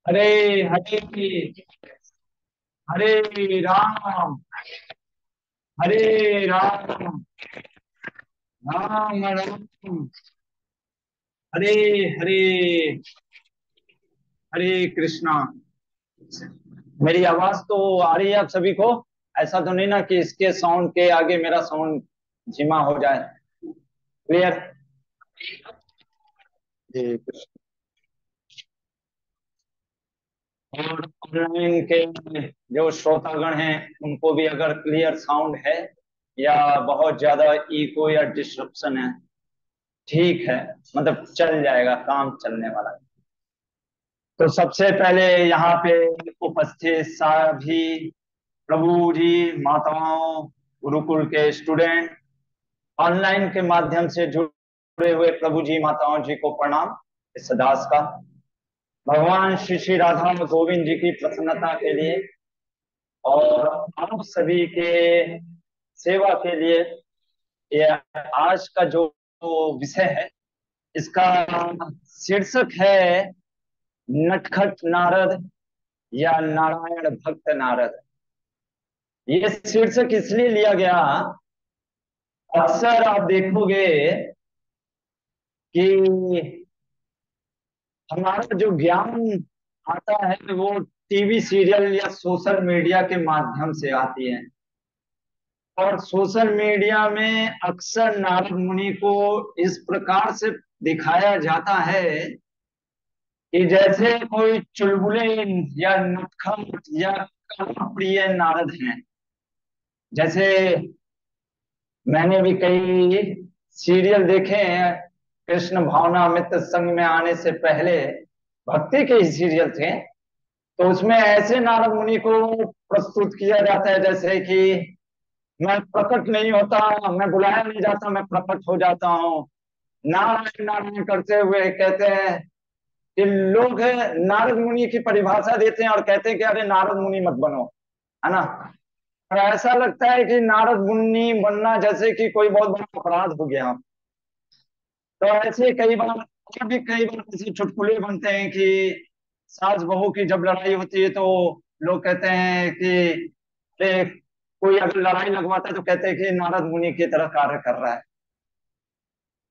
हरे हरे हरे राम हरे राम राम राम हरे हरे हरे कृष्णा। मेरी आवाज तो आ रही है आप सभी को? ऐसा तो नहीं ना कि इसके साउंड के आगे मेरा साउंड धीमा हो जाए? क्लियर? जी कृष्ण। और ऑनलाइन के जो श्रोतागण हैं उनको भी अगर क्लियर साउंड है या बहुत ज्यादा इको या डिस्ट्रप्शन है, ठीक है, मतलब चल जाएगा, काम चलने वाला है। तो सबसे पहले यहाँ पे उपस्थित सभी प्रभु जी, माताओं, गुरुकुल के स्टूडेंट, ऑनलाइन के माध्यम से जुड़े हुए प्रभु जी माताओं जी को प्रणाम इस दास का। भगवान श्री श्री राधा गोविंद जी की प्रसन्नता के लिए और आप सभी के सेवा के लिए ये आज का जो विषय है, इसका शीर्षक है नटखट नारद या नारायण भक्त नारद। ये शीर्षक इसलिए लिया गया, अक्सर आप देखोगे कि हमारा जो ज्ञान आता है वो टीवी सीरियल या सोशल मीडिया के माध्यम से आती है। और सोशल मीडिया में अक्सर नारद मुनि को इस प्रकार से दिखाया जाता है कि जैसे कोई चुलबुले या नटखट या कला प्रिय नारद हैं। जैसे मैंने भी कई सीरियल देखे हैं, कृष्ण भावना अमृत संग में आने से पहले भक्ति के ही सीरियल थे। तो उसमें ऐसे नारद मुनि को प्रस्तुत किया जाता है जैसे कि मैं प्रकट नहीं होता, मैं बुलाया नहीं जाता, मैं प्रकट हो जाता हूँ। नारायण नारायण करते हुए कहते हैं कि लोग नारद मुनि की परिभाषा देते हैं और कहते हैं कि अरे नारद मुनि मत बनो, है ना। और ऐसा लगता है कि नारद मुनि बनना जैसे कि कोई बहुत बड़ा अपराध हो गया। तो ऐसे कई बार और भी कई बार ऐसे चुटकुले बनते हैं कि सास बहू की जब लड़ाई होती है तो लोग कहते हैं कि अरे, कोई अगर लड़ाई लगवाता है तो कहते हैं कि नारद मुनि की तरह कार्य कर रहा है।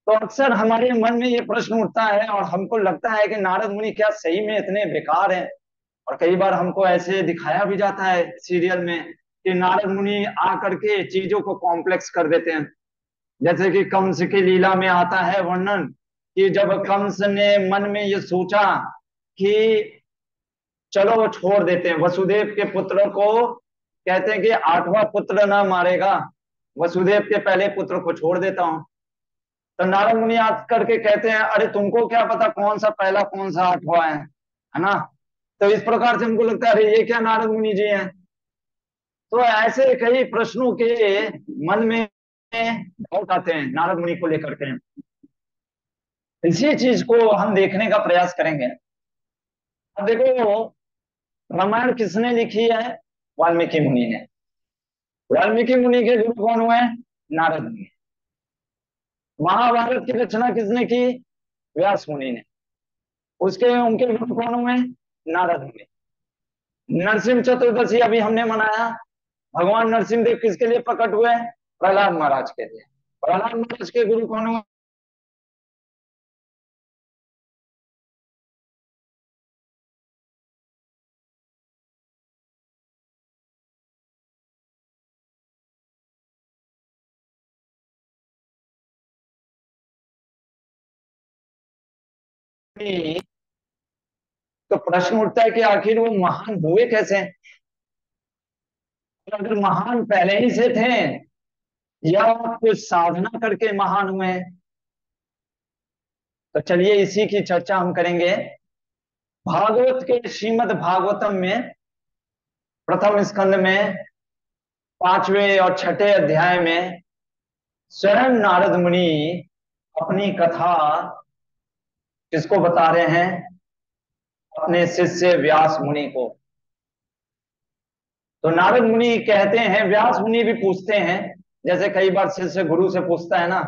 तो अक्सर हमारे मन में ये प्रश्न उठता है और हमको लगता है कि नारद मुनि क्या सही में इतने बेकार हैं? और कई बार हमको ऐसे दिखाया भी जाता है सीरियल में कि नारद मुनि आकर के चीजों को कॉम्प्लेक्स कर देते हैं। जैसे कि कंस की लीला में आता है वर्णन कि जब कंस ने मन में ये सोचा कि चलो छोड़ देते हैं वसुदेव के पुत्र को, कहते हैं कि आठवां पुत्र ना मारेगा, वसुदेव के पहले पुत्र को छोड़ देता हूं। तो नारद मुनि आकर करके कहते हैं अरे तुमको क्या पता कौन सा पहला कौन सा आठवां है ना। तो इस प्रकार से हमको लगता है अरे ये क्या नारद मुनि जी हैं। तो ऐसे कई प्रश्नों के मन में डाउट आते हैं नारद मुनि को लेकर के। इसी चीज को हम देखने का प्रयास करेंगे। अब देखो, रामायण किसने लिखी है? वाल्मीकि मुनि ने। वाल्मीकि मुनि के गुरु कौन हुए? नारद मुनि। महाभारत की रचना किसने की? व्यास मुनि ने। उसके उनके गुरु कौन हुए? नारद मुनि। नरसिंह चतुर्दशी अभी हमने मनाया, भगवान नरसिंह देव किसके लिए प्रकट हुए? प्रहलाद महाराज के लिए। प्रहलाद महाराज के गुरु कौन हुए? तो प्रश्न उठता है कि आखिर वो महान हुए कैसे? अगर महान पहले ही से थे या कुछ साधना करके महान हुए हैं? तो चलिए इसी की चर्चा हम करेंगे। भागवत के श्रीमद् भागवतम में प्रथम स्कंद में पांचवें और छठे अध्याय में स्वयं नारद मुनि अपनी कथा किसको बता रहे हैं? अपने शिष्य व्यास मुनि को। तो नारद मुनि कहते हैं, व्यास मुनि भी पूछते हैं, जैसे कई बार शिष्य गुरु से पूछता है ना,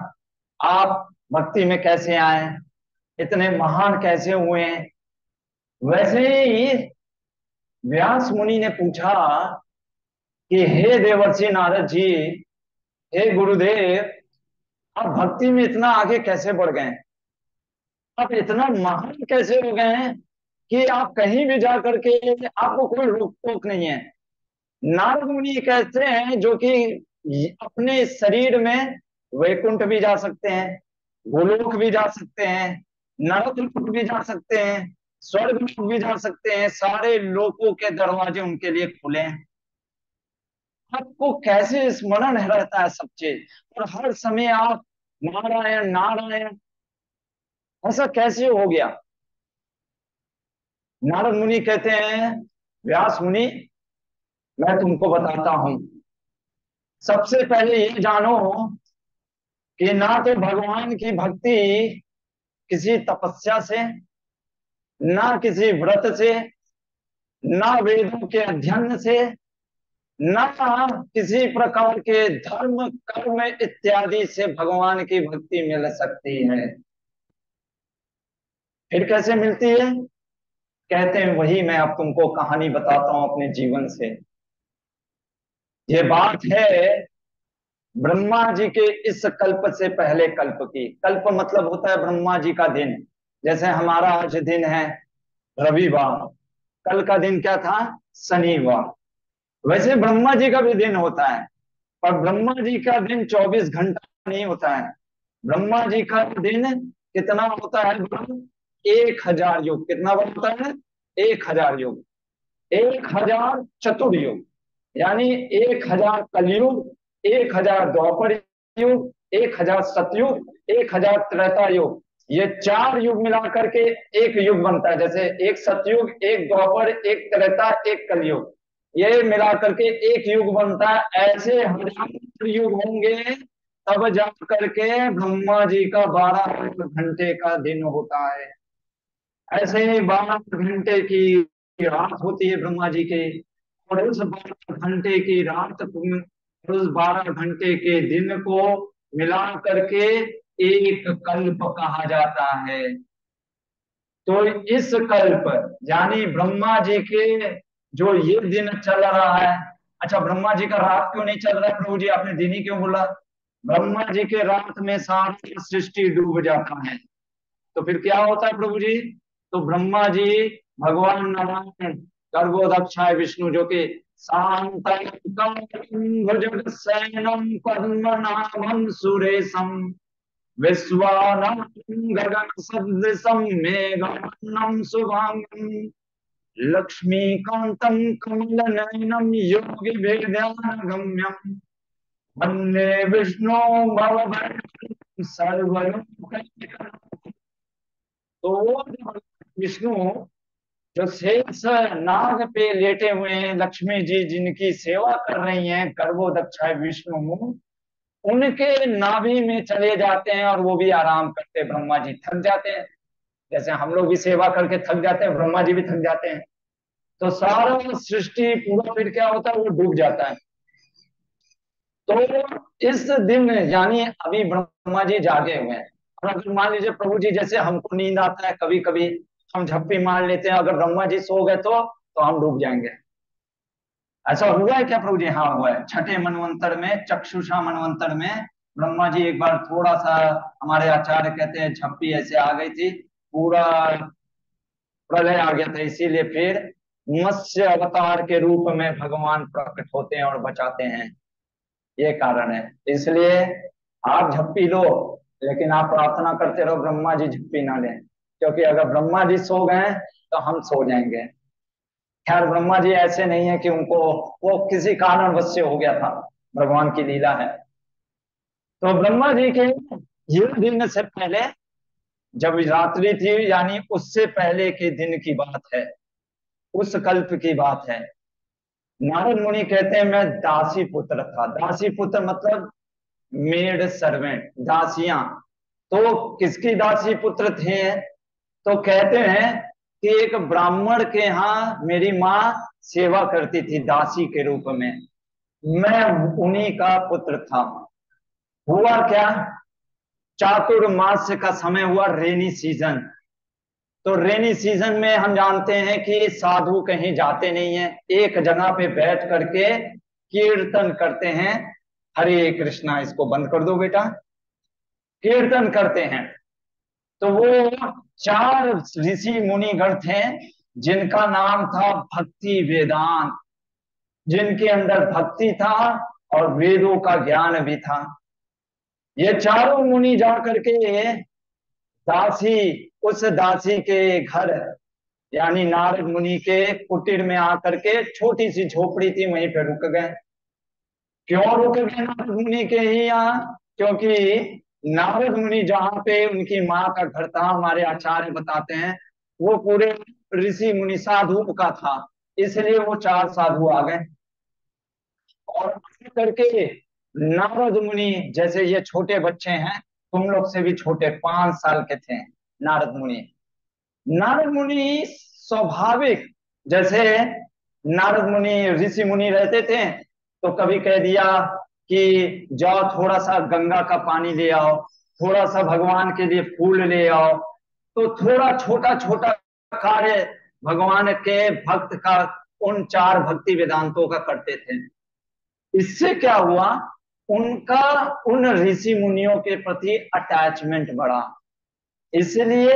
आप भक्ति में कैसे आए, इतने महान कैसे हुए हैं? वैसे ही व्यास मुनि ने पूछा कि हे देवर्षि नारद जी, हे गुरुदेव, आप भक्ति में इतना आगे कैसे बढ़ गए? आप इतना महान कैसे हो गए हैं कि आप कहीं भी जा करके आपको कोई रोक टोक नहीं है? नारद मुनि कहते हैं जो कि अपने शरीर में वैकुंठ भी जा सकते हैं, गोलोक भी जा सकते हैं, नरक लोक भी जा सकते हैं, स्वर्ग लोक भी जा सकते हैं, सारे लोकों के दरवाजे उनके लिए खुले हैं। आपको कैसे स्मरण रहता है सब चीज, और हर समय आप नारायण नारायण, ऐसा कैसे हो गया? नारद मुनि कहते हैं, व्यास मुनि, मैं तुमको बताता हूं। सबसे पहले ये जानो कि ना तो भगवान की भक्ति किसी तपस्या से, ना किसी व्रत से, ना वेदों के अध्ययन से, ना किसी प्रकार के धर्म कर्म इत्यादि से भगवान की भक्ति मिल सकती है। फिर कैसे मिलती है? कहते हैं, वही मैं अब तुमको कहानी बताता हूं अपने जीवन से। ये बात है ब्रह्मा जी के इस कल्प से पहले कल्प की। कल्प मतलब होता है ब्रह्मा जी का दिन। जैसे हमारा आज दिन है रविवार, कल का दिन क्या था? शनिवार। वैसे ब्रह्मा जी का भी दिन होता है, पर ब्रह्मा जी का दिन 24 घंटा नहीं होता है। ब्रह्मा जी का दिन कितना होता है? 1000 युग। कितना होता है? 1000 युग। 1000 चतुर्युग, यानी 1000 कलयुग, 1000 द्वापर युग, 1000 सतयुग, 1000 त्रेता युग। ये 4 युग मिला करके एक युग बनता है। जैसे एक सतयुग, एक द्वापर, एक त्रेता, एक कलयुग, ये मिला करके एक युग बनता है। ऐसे 1000 युग होंगे तब जा करके ब्रह्मा जी का 12 घंटे का दिन होता है। ऐसे 12 घंटे की रात होती है ब्रह्मा जी के, और उस 12 घंटे की रात को, उस 12 घंटे के दिन को मिला करके एक कल्प कहा जाता है। तो इस कल्प, यानी ब्रह्मा जी के जो ये दिन चल रहा है। अच्छा, ब्रह्मा जी का रात क्यों नहीं चल रहा है प्रभु जी? आपने दिन ही क्यों बोला? ब्रह्मा जी के रात में सारी सृष्टि डूब जाता है। तो फिर क्या होता है प्रभु जी? तो ब्रह्मा जी, भगवान नारायण, गर्भोदक्षाय विष्णु, जो कि शांतं भुजगशयनं पद्मनाभं सुरेशं विश्वानां गगन सदृशं मेघवर्णं शुभांगं लक्ष्मीकान्तं कमलनयनं योगी वेद्यानगम्यं वन्दे विष्णु भवभयं सर्वलोकैकनाथं। तो वो जो विष्णु, जो शेष नाग पे लेटे हुए हैं, लक्ष्मी जी जिनकी सेवा कर रही हैं, गर्भोदक्षाय विष्णु, उनके नाभि में चले जाते हैं और वो भी आराम करते हैं। ब्रह्मा जी थक जाते हैं, जैसे हम लोग भी सेवा करके थक जाते हैं, ब्रह्मा जी भी थक जाते हैं। तो सारा सृष्टि पूरा फिर क्या होता है? वो डूब जाता है। तो इस दिन, यानी अभी ब्रह्मा जी जागे हुए हैं, और अगर मान लीजिए प्रभु जी, जैसे हमको नींद आता है कभी कभी, हम झप्पी मार लेते हैं, अगर ब्रह्मा जी सो गए तो हम डूब जाएंगे। ऐसा हुआ है क्या प्रभु जी? हाँ, हुआ है। छठे मनवंतर में, चक्षुषा मनवंतर में, ब्रह्मा जी एक बार थोड़ा सा, हमारे आचार्य कहते हैं, झप्पी ऐसे आ गई थी, पूरा प्रलय आ गया था। इसीलिए फिर मत्स्य अवतार के रूप में भगवान प्रकट होते हैं और बचाते हैं, ये कारण है। इसलिए आप झप्पी लो, लेकिन आप प्रार्थना करते रहो ब्रह्मा जी झप्पी ना लें, क्योंकि अगर ब्रह्मा जी सो गए तो हम सो जाएंगे। खैर, ब्रह्मा जी ऐसे नहीं है कि उनको, वो किसी कारणवश से हो गया था, भगवान की लीला है। तो ब्रह्मा जी के ये दिन से पहले, जब रात्रि थी, यानी उससे पहले के दिन की बात है, उस कल्प की बात है। नारद मुनि कहते हैं, मैं दासी पुत्र था। दासी पुत्र मतलब मेड सर्वेंट, दासियां। तो किसकी दासी पुत्र थे? तो कहते हैं कि एक ब्राह्मण के यहाँ मेरी माँ सेवा करती थी दासी के रूप में, मैं उन्हीं का पुत्र था। हुआ क्या? चातुर्मास्य का समय हुआ, रेनी सीजन। तो रेनी सीजन में हम जानते हैं कि साधु कहीं जाते नहीं है, एक जगह पे बैठ करके कीर्तन करते हैं। हरे कृष्णा, इसको बंद कर दो बेटा। कीर्तन करते हैं। तो वो चार ऋषि मुनिगण थे जिनका नाम था भक्ति वेदांत, जिनके अंदर भक्ति था और वेदों का ज्ञान भी था। ये चारों मुनि जा करके दासी, उस दासी के घर, यानी नारद मुनि के कुटीर में आकर के, छोटी सी झोपड़ी थी वहीं पे रुक गए। क्यों रुक गए नारद मुनि के ही यहाँ? क्योंकि नारद मुनि जहाँ पे उनकी माँ का घर था, हमारे आचार्य बताते हैं, वो पूरे ऋषि मुनि साधु का था, इसलिए वो चार साधु आ गए। और आगे करके नारद मुनि, जैसे ये छोटे बच्चे हैं, तुम लोग से भी छोटे, 5 साल के थे नारद मुनि। नारद मुनि स्वाभाविक, जैसे नारद मुनि ऋषि मुनि रहते थे, तो कभी कह दिया कि जाओ थोड़ा सा गंगा का पानी ले आओ, थोड़ा सा भगवान के लिए फूल ले आओ, तो थोड़ा छोटा छोटा कार्य भगवान के भक्त का उन चार भक्ति वेदांतों का करते थे। इससे क्या हुआ, उनका उन ऋषि मुनियों के प्रति अटैचमेंट बढ़ा। इसलिए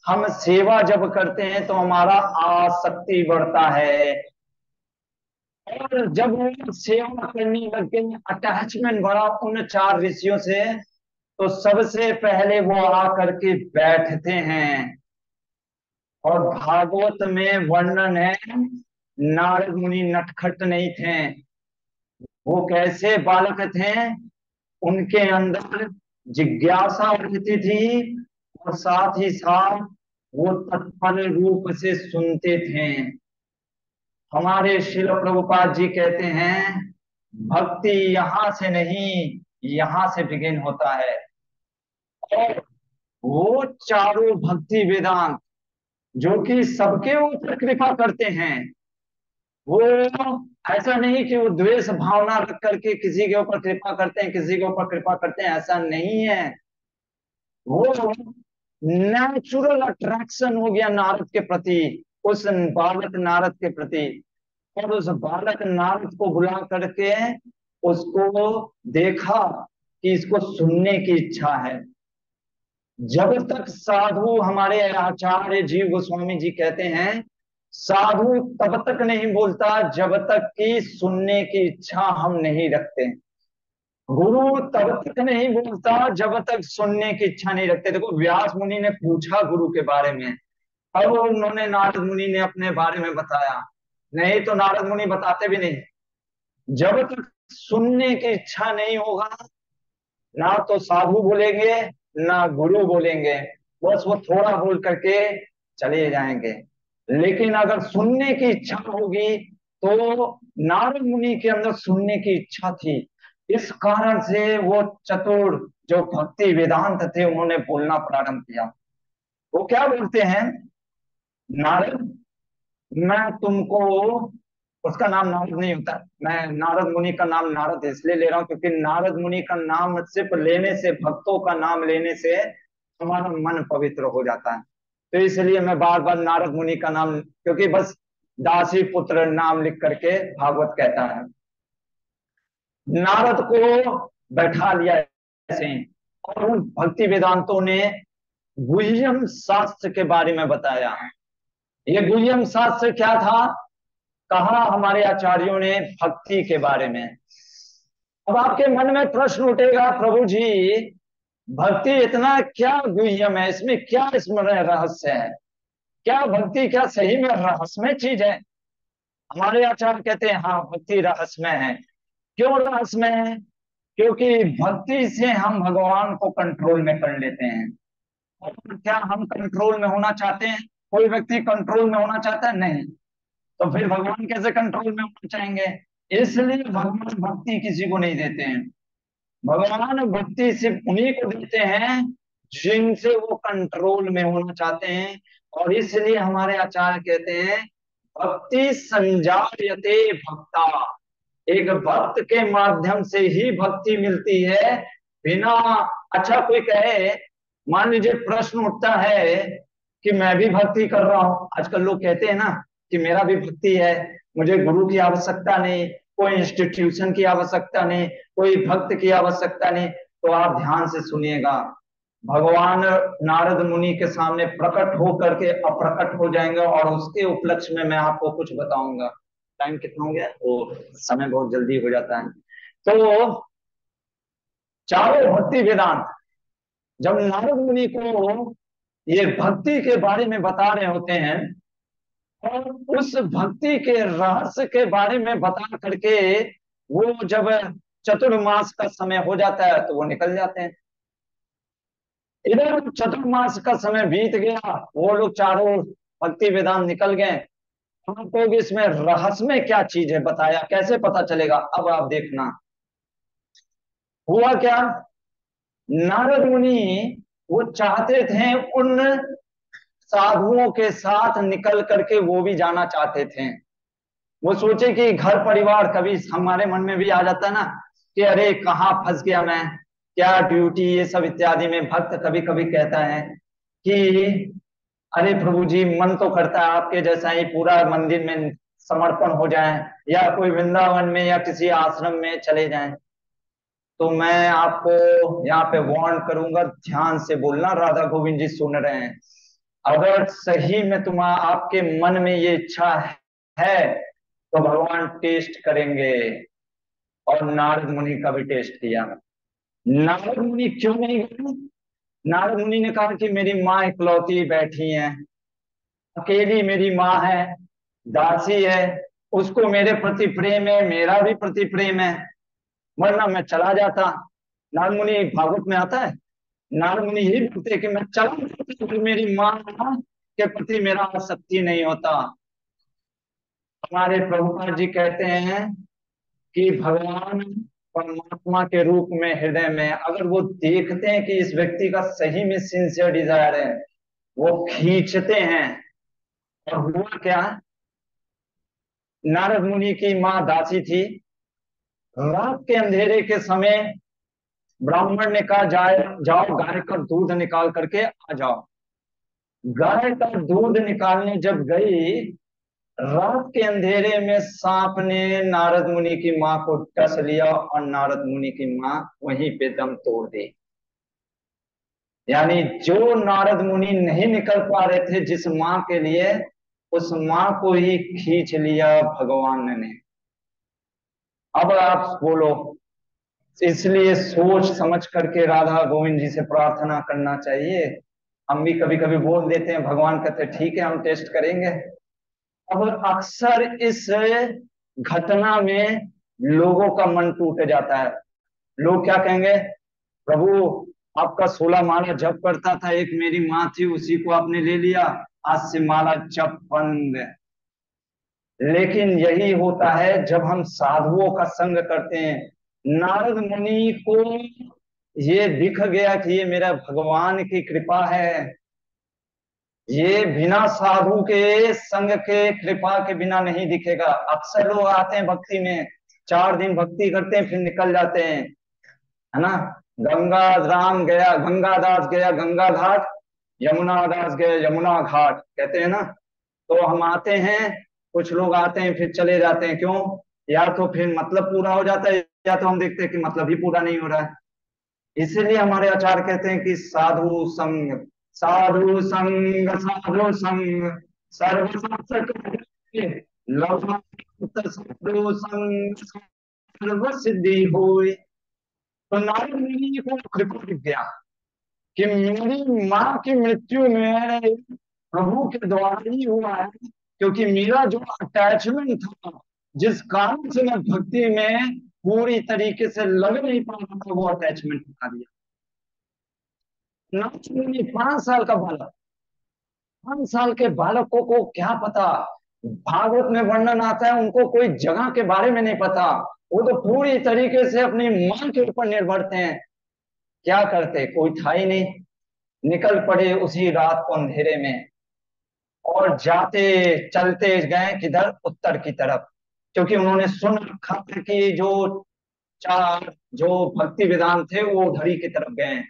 हम सेवा जब करते हैं तो हमारा आसक्ति बढ़ता है, और जब वो सेवा करने लग गए, अटैचमेंट बढ़ा उन चार ऋषियों से, तो सबसे पहले वो आकर के बैठते हैं। और भागवत में वर्णन है, नारद मुनि नटखट नहीं थे, वो कैसे बालक थे, उनके अंदर जिज्ञासा रहती थी, और साथ ही साथ वो तत्पर रूप से सुनते थे। हमारे शिल प्रभुपाद जी कहते हैं, भक्ति यहां से नहीं, यहां से बिगिन होता है। और वो चारों भक्ति वेदांत जो कि सबके ऊपर कृपा करते हैं, वो ऐसा नहीं कि वो द्वेष भावना रख करके किसी के ऊपर कृपा करते हैं, किसी के ऊपर कृपा करते हैं, ऐसा नहीं है। वो नेचुरल अट्रैक्शन हो गया नारद के प्रति, उस बालक नारद के प्रति। और उस बालक नारद को बुला करके उसको देखा कि इसको सुनने की इच्छा है। जब तक साधु, हमारे आचार्य जीव गोस्वामी जी कहते हैं, साधु तब तक नहीं बोलता जब तक कि सुनने की इच्छा हम नहीं रखते। गुरु तब तक नहीं बोलता जब तक सुनने की इच्छा नहीं रखते। देखो, व्यास मुनि ने पूछा गुरु के बारे में, अब उन्होंने नारद मुनि ने अपने बारे में बताया, नहीं तो नारद मुनि बताते भी नहीं। जब तक सुनने की इच्छा नहीं होगा, ना तो साधु बोलेंगे ना गुरु बोलेंगे, बस वो थोड़ा बोल करके चले जाएंगे। लेकिन अगर सुनने की इच्छा होगी, तो नारद मुनि के अंदर सुनने की इच्छा थी, इस कारण से वो चतुर जो भक्ति वेदांत थे उन्होंने बोलना प्रारंभ किया। वो क्या बोलते हैं, नारद, मैं तुमको, उसका नाम नारद नहीं होता, मैं नारद मुनि का नाम नारद इसलिए ले रहा हूं क्योंकि नारद मुनि का नाम सिर्फ लेने से, भक्तों का नाम लेने से हमारा मन पवित्र हो जाता है। तो इसलिए मैं बार बार नारद मुनि का नाम, क्योंकि बस दासी पुत्र नाम लिख करके भागवत कहता है। नारद को बैठा लिया ऐसे ही, और उन भक्ति वेदांतों ने गुह्यम शास्त्र के बारे में बताया। ये गुह्यम शास्त्र क्या था, कहा हमारे आचार्यों ने भक्ति के बारे में। अब आपके मन में प्रश्न उठेगा, प्रभु जी भक्ति इतना क्या गुह्यम है, इसमें क्या इसमें रहस्य है, क्या भक्ति क्या सही में रहस्यमय चीज है? हमारे आचार्य कहते हैं हाँ, भक्ति रहस्यमय है। क्यों रहस्यमय है? क्योंकि भक्ति से हम भगवान को कंट्रोल में कर लेते हैं। और क्या हम कंट्रोल में होना चाहते हैं? कोई व्यक्ति कंट्रोल में होना चाहता है? नहीं। तो फिर भगवान कैसे कंट्रोल में होना चाहेंगे? इसलिए भगवान भक्ति किसी को नहीं देते हैं। भगवान भक्ति सिर्फ उन्हीं को देते हैं जिनसे वो कंट्रोल में होना चाहते हैं। और इसलिए हमारे आचार्य कहते हैं, भक्ति संजायते भक्ता, एक भक्त के माध्यम से ही भक्ति मिलती है, बिना, अच्छा कोई कहे, मान लीजिए प्रश्न उठता है कि मैं भी भक्ति कर रहा हूँ। आजकल लोग कहते हैं ना कि मेरा भी भक्ति है, मुझे गुरु की आवश्यकता नहीं, कोई इंस्टीट्यूशन की आवश्यकता नहीं, कोई भक्त की आवश्यकता नहीं। तो आप ध्यान से सुनिएगा, भगवान नारद मुनि के सामने प्रकट हो करके अप्रकट हो जाएंगे, और उसके उपलक्ष्य में मैं आपको कुछ बताऊंगा। टाइम कितना हो गया? वो समय बहुत जल्दी हो जाता है। तो चारों भक्ति वेदांत जब नारद मुनि को ये भक्ति के बारे में बता रहे होते हैं, और उस भक्ति के रहस्य के बारे में बता करके वो जब चतुर्मास का समय हो जाता है तो वो निकल जाते हैं। इधर चतुर्मास का समय बीत गया, वो लोग चारों भक्ति वेदांत निकल गए। हमको भी इसमें रहस्य में क्या चीज है बताया, कैसे पता चलेगा? अब आप देखना हुआ क्या। नारद मुनि वो चाहते थे उन साधुओं के साथ निकल करके वो भी जाना चाहते थे। वो सोचे कि घर परिवार, कभी हमारे मन में भी आ जाता है ना कि अरे कहाँ फंस गया मैं, क्या ड्यूटी, ये सब इत्यादि में भक्त कभी कभी कहता है कि अरे प्रभु जी, मन तो करता है आपके जैसा ही पूरा मंदिर में समर्पण हो जाए, या कोई वृंदावन में या किसी आश्रम में चले जाएं। तो मैं आपको यहाँ पे वार्न करूंगा, ध्यान से बोलना, राधा गोविंद जी सुन रहे हैं। अगर सही में आपके मन में ये इच्छा है तो भगवान टेस्ट करेंगे। और नारद मुनि का भी टेस्ट किया। नारद मुनि क्यों नहीं गए? नारद मुनि ने कहा कि मेरी माँ इकलौती बैठी है, अकेली मेरी माँ है, दासी है, उसको मेरे प्रति प्रेम है, मेरा भी प्रति प्रेम है, वरना मैं चला जाता। नारद मुनि, भागवत में आता है, नारद मुनि यही बोलते कि मैं चला जाता तो मेरी माँ के प्रति मेरा आसक्ति नहीं होता। हमारे प्रभुपाद जी कहते हैं कि भगवान परमात्मा के रूप में हृदय में अगर वो देखते हैं कि इस व्यक्ति का सही में सिंसियर डिजायर है, वो खींचते हैं। और हुआ क्या, नारद मुनि की माँ दासी थी। रात के अंधेरे के समय ब्राह्मण ने कहा, जाए जाओ गाय का दूध निकाल करके आ जाओ। गाय का दूध निकालने जब गई, रात के अंधेरे में सांप ने नारद मुनि की माँ को डस लिया, और नारद मुनि की माँ वहीं पे दम तोड़ दी। यानी जो नारद मुनि नहीं निकल पा रहे थे जिस माँ के लिए, उस माँ को ही खींच लिया भगवान ने। अब आप बोलो, इसलिए सोच समझ करके राधा गोविंद जी से प्रार्थना करना चाहिए। हम भी कभी कभी बोल देते हैं, भगवान कहते हैं ठीक है हम टेस्ट करेंगे। अब अक्सर इस घटना में लोगों का मन टूट जाता है। लोग क्या कहेंगे, प्रभु आपका 16 माला जप करता था, एक मेरी माँ थी उसी को आपने ले लिया, आज से माला जप बंद। लेकिन यही होता है जब हम साधुओं का संग करते हैं। नारद मुनि को ये दिख गया कि ये मेरा भगवान की कृपा है, ये बिना साधु के संग के कृपा के बिना नहीं दिखेगा। अक्सर लोग आते हैं भक्ति में, 4 दिन भक्ति करते हैं फिर निकल जाते हैं, है ना। गंगा राम गया, गंगादास गया गंगा घाट, यमुना दास गया यमुना घाट, कहते हैं ना। तो हम आते हैं, कुछ लोग आते हैं फिर चले जाते हैं, क्यों? या तो फिर मतलब पूरा हो जाता है, या तो हम देखते हैं कि मतलब ही पूरा नहीं हो रहा है। इसीलिए हमारे आचार्य कहते हैं कि साधु संग, साधु संग, साधु संग सर्व साधु संग सर्व सिद्धि हुई। तो नारद मुनि को कृपा दिख गया कि मेरी माँ की मृत्यु में प्रभु के द्वारा ही हुआ है, क्योंकि मेरा जो अटैचमेंट था, जिस कारण से मैं भक्ति में पूरी तरीके से लग नहीं पा रहा था, वो अटैचमेंट हटा दिया। नाच मुनि 5 साल का बालक, 5 साल के बालकों को क्या पता, भागवत में वर्णन आता है उनको कोई जगह के बारे में नहीं पता, वो तो पूरी तरीके से अपनी मां के ऊपर निर्भर थे। क्या करते, कोई था ही नहीं। निकल पड़े उसी रात को अंधेरे में, और जाते चलते गए किधर, उत्तर की तरफ। क्योंकि उन्होंने सुन रखा था कि जो चार जो भक्ति वेदांत थे वो उधर ही की तरफ गए हैं।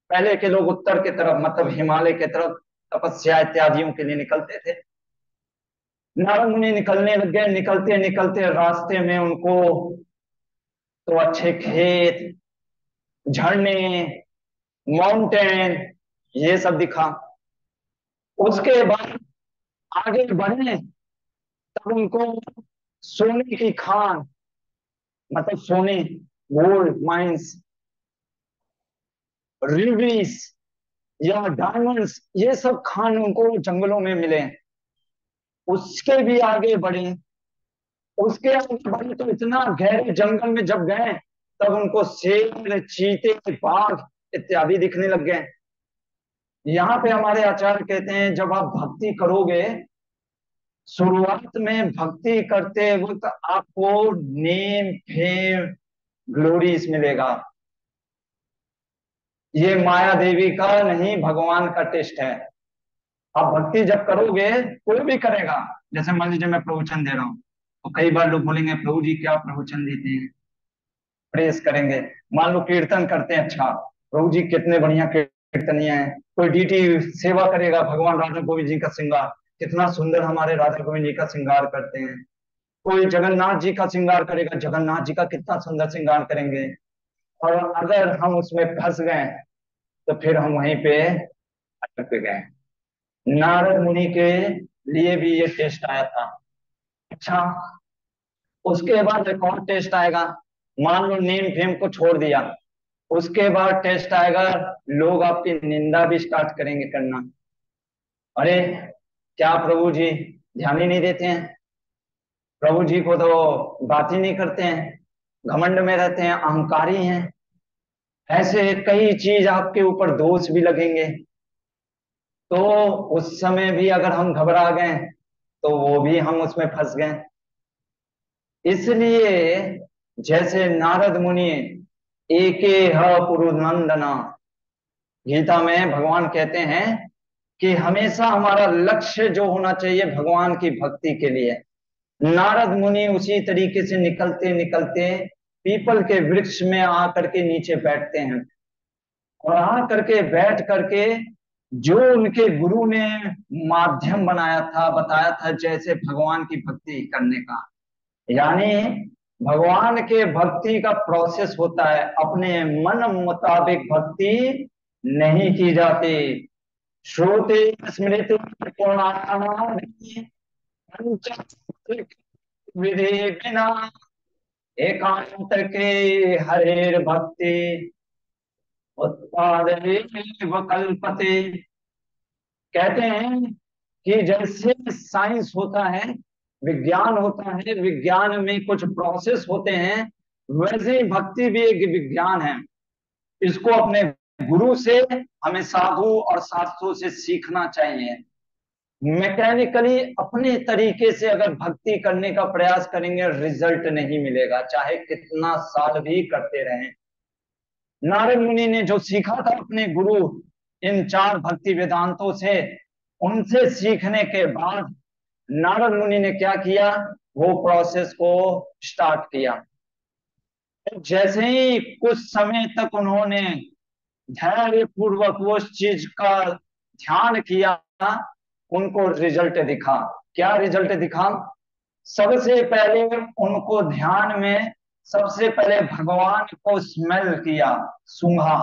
पहले के लोग उत्तर की तरफ मतलब हिमालय की तरफ तपस्या इत्यादियों के लिए निकलते थे। नारद मुनि निकलने लग गए। निकलते निकलते रास्ते में उनको तो अच्छे खेत, झरने, माउंटेन, ये सब दिखा। उसके बाद आगे बढ़े तब उनको सोने की खान, मतलब सोने, गोल्ड माइंस, रूबीज या डायमंड्स, ये सब खान उनको जंगलों में मिले। उसके भी आगे बढ़े। उसके आगे बढ़े तो इतना गहरे जंगल में जब गए तब उनको शेर, चीते, बाघ इत्यादि दिखने लग गए। यहाँ पे हमारे आचार्य कहते हैं जब आप भक्ति करोगे, शुरुआत में भक्ति करते वक्त आपको नेम, फेम, ग्लोरीज मिलेगा। ये माया देवी का नहीं, भगवान का टेस्ट है। आप भक्ति जब करोगे, कोई भी करेगा, जैसे मान लीजिए मैं प्रवचन दे रहा हूँ तो कई बार लोग बोलेंगे प्रभु जी क्या प्रवचन देते हैं, प्रेस करेंगे। मान लो कीर्तन करते हैं, अच्छा प्रभु जी कितने बढ़िया कीर्तनिया हैं। कोई डीटी सेवा करेगा, भगवान राधा गोविंद जी का श्रृंगार, कितना सुंदर हमारे राधा गोविंद जी का श्रृंगार करते हैं। कोई जगन्नाथ जी का श्रृंगार करेगा, जगन्नाथ जी का कितना सुंदर श्रृंगार करेंगे। और अगर हम उसमें फंस गए तो फिर हम वहीं पे अटक गए। नारद मुनि के लिए भी ये टेस्ट आया था। अच्छा, उसके बाद एक और टेस्ट आएगा। मान लो नेम फेम को छोड़ दिया, उसके बाद टेस्ट आएगा, लोग आपकी निंदा भी स्टार्ट करेंगे करना। अरे क्या प्रभु जी ध्यान ही नहीं देते हैं, प्रभु जी को तो बात ही नहीं करते हैं, घमंड में रहते हैं, अहंकारी हैं। ऐसे कई चीज आपके ऊपर दोष भी लगेंगे। तो उस समय भी अगर हम घबरा गए तो वो भी हम उसमें फंस गए। इसलिए जैसे नारद मुनि एके ह पुरुनंदना, गीता में भगवान कहते हैं कि हमेशा हमारा लक्ष्य जो होना चाहिए भगवान की भक्ति के लिए। नारद मुनि उसी तरीके से निकलते निकलते पीपल के वृक्ष में आकर के नीचे बैठते हैं। और आकर के बैठ करके जो उनके गुरु ने माध्यम बनाया था, बताया था जैसे भगवान की भक्ति करने का, यानी भगवान के भक्ति का प्रोसेस होता है, अपने मन मुताबिक भक्ति नहीं की जाती। श्रुति स्मृति पुराणानि पंच विधि बिना एकांत के हरेर भक्ति उत्पादेव कल्पते। कहते हैं कि जैसे साइंस होता है, विज्ञान होता है, विज्ञान में कुछ प्रोसेस होते हैं, वैसे ही भक्ति भी एक विज्ञान है। इसको अपने गुरु से, हमें साधु और शास्त्रों से सीखना चाहिए। मैकेनिकली अपने तरीके से अगर भक्ति करने का प्रयास करेंगे, रिजल्ट नहीं मिलेगा, चाहे कितना साल भी करते रहें। नारद मुनि ने जो सीखा था अपने गुरु इन चार भक्ति वेदांतों से, उनसे सीखने के बाद नारद मुनि ने क्या किया, वो प्रोसेस को स्टार्ट किया। जैसे ही कुछ समय तक उन्होंने धैर्य पूर्वक वो उस चीज का ध्यान किया, उनको रिजल्ट दिखा। क्या रिजल्ट दिखा? सबसे पहले उनको ध्यान में सबसे पहले भगवान को स्मेल किया, सूंघा।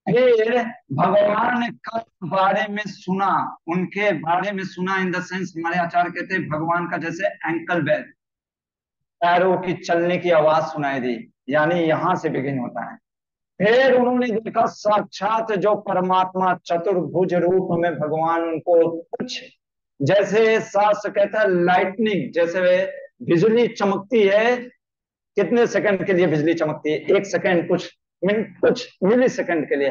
फिर भगवान का बारे में सुना, उनके बारे में सुना इन द सेंस, हमारे आचार्य कहते हैं भगवान का जैसे एंकल बेल, पैरों की चलने की आवाज सुनाई दी, यानी यहां से बिगिन होता है। फिर उन्होंने देखा साक्षात जो परमात्मा चतुर्भुज रूप में भगवान उनको कुछ, जैसे शास्त्र कहता है लाइटनिंग, जैसे बिजली चमकती है, कितने सेकंड के लिए बिजली चमकती है, एक सेकंड, कुछ मिनट, कुछ मिली सेकंड के लिए,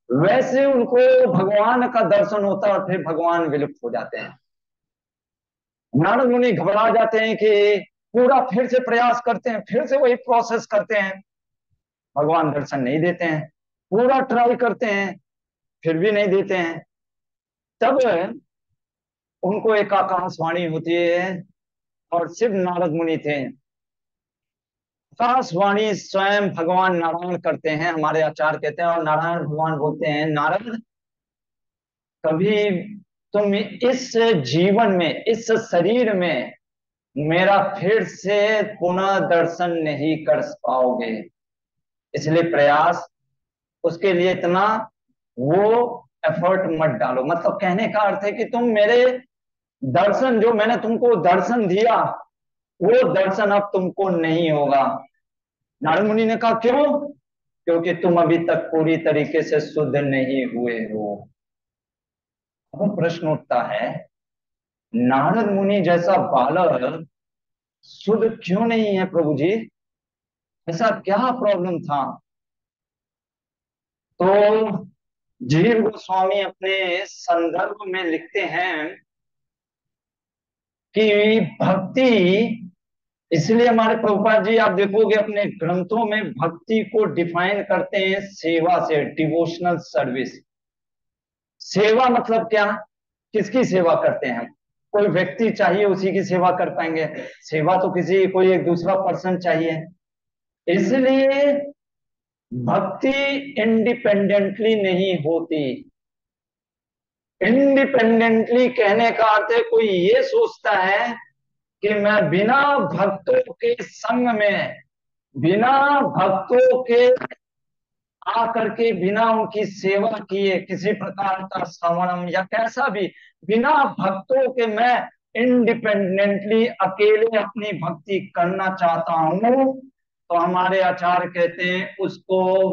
वैसे उनको भगवान का दर्शन होता है और फिर भगवान विलुप्त हो जाते हैं। नारद मुनि घबरा जाते हैं कि पूरा फिर से प्रयास करते हैं, फिर से वही प्रोसेस करते हैं, भगवान दर्शन नहीं देते हैं। पूरा ट्राई करते हैं, फिर भी नहीं देते हैं। तब उनको एक आकाशवाणी होती है, और शिव नारद मुनि थे। आकाशवाणी स्वयं भगवान नारायण करते हैं, हमारे आचार्य कहते हैं, और नारायण भगवान बोलते हैं, नारद कभी तुम इस जीवन में, इस शरीर में मेरा फिर से पुनः दर्शन नहीं कर पाओगे। इसलिए प्रयास, उसके लिए इतना वो एफर्ट मत डालो। मतलब कहने का अर्थ है कि तुम मेरे दर्शन, जो मैंने तुमको दर्शन दिया, वो दर्शन अब तुमको नहीं होगा। नारद मुनि ने कहा क्यों? क्योंकि तुम अभी तक पूरी तरीके से शुद्ध नहीं हुए हो। अब प्रश्न उठता है, नारद मुनि जैसा बालक शुद्ध क्यों नहीं है प्रभु जी? ऐसा क्या प्रॉब्लम था? तो जीव गोस्वामी अपने संदर्भ में लिखते हैं कि भक्ति, इसलिए हमारे प्रभुपाद जी, आप देखोगे अपने ग्रंथों में भक्ति को डिफाइन करते हैं सेवा से, डिवोशनल सर्विस। सेवा मतलब क्या? किसकी सेवा करते हैं हम? कोई व्यक्ति चाहिए, उसी की सेवा कर पाएंगे? सेवा तो किसी, कोई एक दूसरा पर्सन चाहिए। इसलिए भक्ति इंडिपेंडेंटली नहीं होती। इंडिपेंडेंटली कहने का अर्थ है कोई ये सोचता है कि मैं बिना भक्तों के संग में, बिना भक्तों के आकर के, बिना उनकी सेवा किए, किसी प्रकार का श्रवणम या कैसा भी, बिना भक्तों के मैं इंडिपेंडेंटली अकेले अपनी भक्ति करना चाहता हूं, तो हमारे आचार्य कहते हैं उसको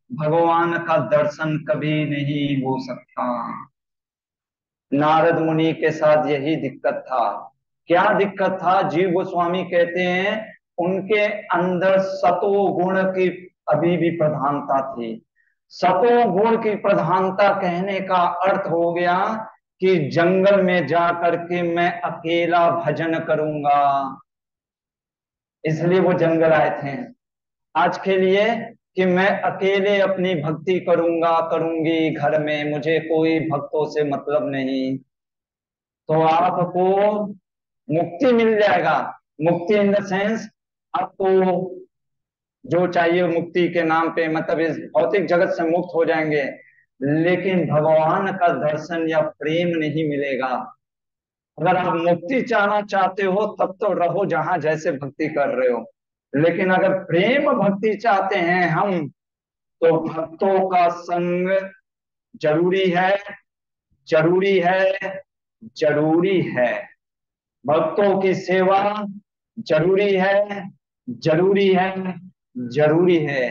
भगवान का दर्शन कभी नहीं हो सकता। नारद मुनि के साथ यही दिक्कत था। क्या दिक्कत था? जीव गोस्वामी कहते हैं उनके अंदर सतो गुण की अभी भी प्रधानता थी। सतो गुण की प्रधानता कहने का अर्थ हो गया कि जंगल में जा करके मैं अकेला भजन करूंगा। इसलिए वो जंगल आए थे आज के लिए, कि मैं अकेले अपनी भक्ति करूंगा, करूंगी घर में, मुझे कोई भक्तों से मतलब नहीं। तो आपको मुक्ति मिल जाएगा। मुक्ति इन द सेंस, आपको जो चाहिए मुक्ति के नाम पे, मतलब इस भौतिक जगत से मुक्त हो जाएंगे, लेकिन भगवान का दर्शन या प्रेम नहीं मिलेगा। अगर आप मुक्ति चाहना चाहते हो तब तो रहो जहां जैसे भक्ति कर रहे हो, लेकिन अगर प्रेम भक्ति चाहते हैं हम, तो भक्तों का संग जरूरी है, जरूरी है, जरूरी है। भक्तों की सेवा जरूरी है, जरूरी है, जरूरी है।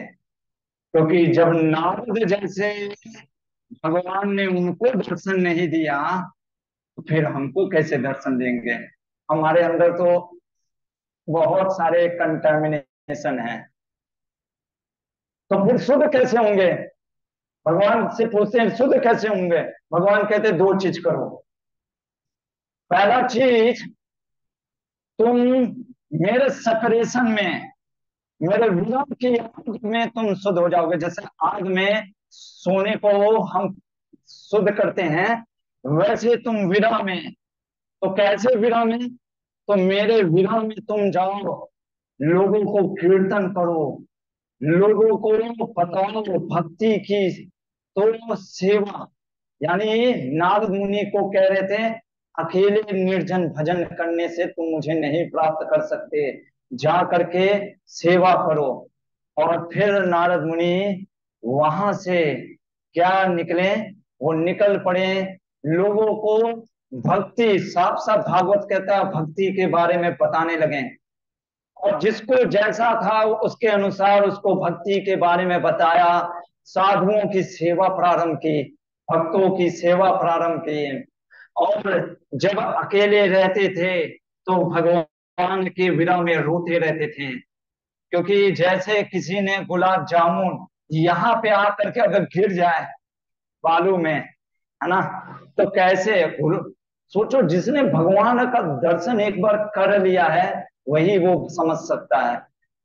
क्योंकि जब नारद जैसे भगवान ने उनको दर्शन नहीं दिया, तो फिर हमको कैसे दर्शन देंगे? हमारे अंदर तो बहुत सारे कंटामिनेशन है, तो फिर शुद्ध कैसे होंगे? भगवान से पूछते हैं शुद्ध कैसे होंगे? भगवान कहते दो चीज करो। पहला चीज, तुम मेरे सेपरेशन में, मेरे विरह की आग में तुम शुद्ध हो जाओगे। जैसे आग में सोने को हम शुद्ध करते हैं, वैसे तुम विरह में। तो कैसे विरह में? तो मेरे विरह में तुम जाओ, लोगों को कीर्तन करो, लोगों को बताओ भक्ति की, तो सेवा। यानी नारद मुनि को कह रहे थे अकेले निर्जन भजन करने से तुम मुझे नहीं प्राप्त कर सकते, जा करके सेवा करो। और फिर नारद मुनि वहां से क्या निकले? वो निकल पड़े लोगों को भक्ति, साफ साफ भागवत कहता है, भक्ति के बारे में बताने लगे। और जिसको जैसा था उसके अनुसार उसको भक्ति के बारे में बताया, साधुओं की सेवा प्रारंभ की, भक्तों की सेवा प्रारंभ की। और जब अकेले रहते थे तो भगवान के विरह में रोते रहते थे। क्योंकि जैसे किसी ने गुलाब जामुन यहाँ पे आकर के अगर गिर जाए बालू में, है ना, तो कैसे, सोचो जिसने भगवान का दर्शन एक बार कर लिया है वही वो समझ सकता है।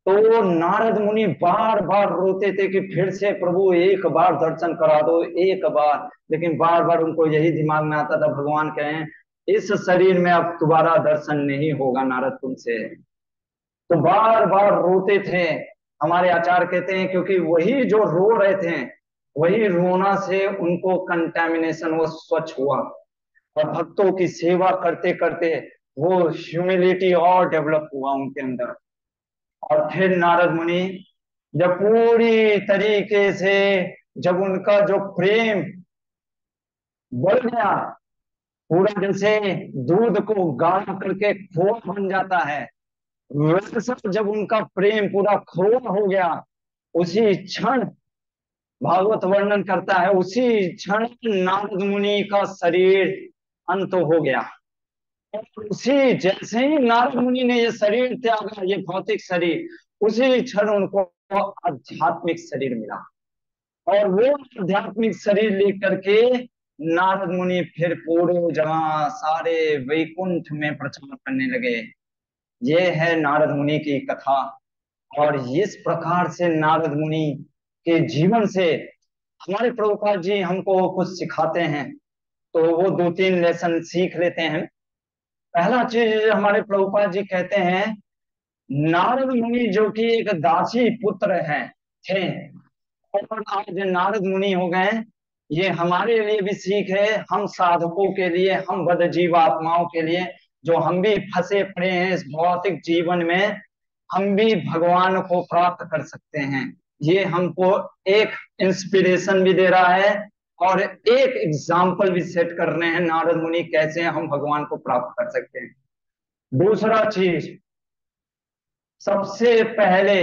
तो नारद मुनि बार बार रोते थे कि फिर से प्रभु एक बार दर्शन करा दो, एक बार। लेकिन बार बार उनको यही दिमाग में आता था, भगवान कहें इस शरीर में अब दोबारा दर्शन नहीं होगा नारद तुमसे। तो बार बार रोते थे। हमारे आचार्य कहते हैं क्योंकि वही जो रो रहे थे, वही रोना से उनको कंटेमिनेशन वो स्वच्छ हुआ, और भक्तों की सेवा करते करते वो ह्यूमिलिटी और डेवलप हुआ उनके अंदर। और फिर नारद मुनि जब पूरी तरीके से, जब उनका जो प्रेम बढ़ गया, पूरा जैसे दूध को गाढ़ा करके खोआ बन जाता है, वैसा जब उनका प्रेम पूरा खोआ हो गया, उसी क्षण भागवत वर्णन करता है, उसी क्षण नारद मुनि का शरीर अंत हो गया। और उसी जैसे ही नारद मुनि ने ये शरीर त्यागा, ये भौतिक शरीर, उसी क्षण उनको आध्यात्मिक शरीर मिला। और वो आध्यात्मिक शरीर लेकर के नारद मुनि फिर पूरे जगह सारे वैकुंठ में प्रचार करने लगे। ये है नारद मुनि की कथा। और इस प्रकार से नारद मुनि के जीवन से हमारे प्रभुपाद जी हमको कुछ सिखाते हैं। तो वो दो तीन लेसन सीख लेते हैं। पहला चीज हमारे प्रभुपाद जी कहते हैं, नारद मुनि जो कि एक दासी पुत्र हैं थे, और आज नारद मुनि हो गए, ये हमारे लिए भी सीख है, हम साधकों के लिए, हम बद जीवात्माओं के लिए, जो हम भी फंसे पड़े हैं इस भौतिक जीवन में, हम भी भगवान को प्राप्त कर सकते हैं। ये हमको एक इंस्पिरेशन भी दे रहा है, और एक एग्जाम्पल भी सेट कर रहे हैं नारद मुनि, कैसे हम भगवान को प्राप्त कर सकते हैं। दूसरा चीज, सबसे पहले